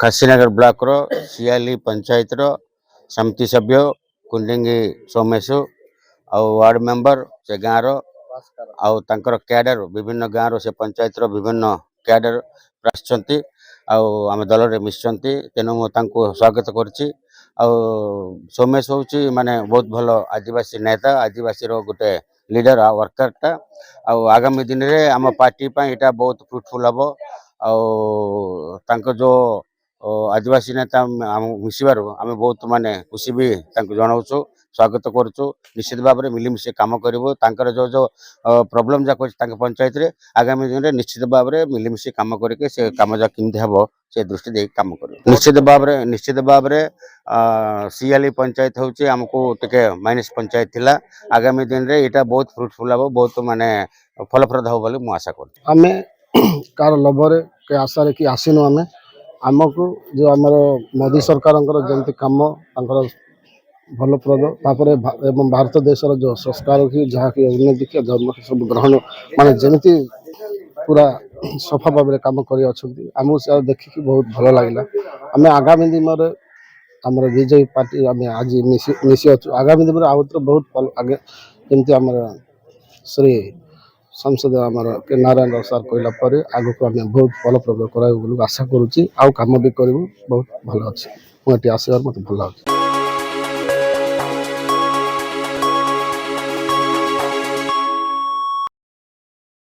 खासीनगर block रो सियाली पंचायत रो समिति सभ्य कुंडिंगी सोमेशु आ ward member से गाँव रो आउ तांकर कैडर विभिन्न गाँव रो से पंचायत रो विभिन्न कैडर आछंती आम दल रे मिसचंती तेणु मु तांको स्वागत करछि। सोमेश हूँ माने बहुत भल आदिवासी नेता आदिवासी रो गोटे लीडर आ वर्करटा आगामी दिन रे आम पार्टी यहाँ बहुत फ्रुटफुल हम जो आदिवासी नेता मिसबार आम बहुत माने खुशी भी जनाऊँ स्वागत करुँ निश्चित भाव में मिलमिशे कम कर जो जो प्रोब्लेम जाक पंचायत रे आगामी दिन में निश्चित भाव में मिलमिशे कम करके से कम जा केमती हम से दृष्टि दे कम कर निश्चित भाव में सियाली पंचायत हूँ आमको टिके माइनस पंचायत थिला आगामी दिन रे यहाँ बहुत फ्रुटफुल हम बहुत माने फलप्रद हो बोली मु आशा कर आम कार लभरे के आशा कि आसीनु आम आमको जो आमर मोदी सरकार जमी कम भलप्रद तापर एवं भारत देशर जो संस्कार की जहाँ की उन्नति की धर्म सब ग्रहण माने जमी पूरा सफा भाव में कम करमको से देखिकी बहुत भल लगे आम आगामी दिन में आमर बीजेपी पार्टी आम आज मिसी अच्छु आगामी दिन में आउ बहुत आगे जमी आम श्री सांसद आमर के नारायण सार कहला आग को आम बहुत फलप्रद कर आशा करुँच आउ कम भी करूँ बहुत भल अच्छे मुझे आसबार मत भल लगे।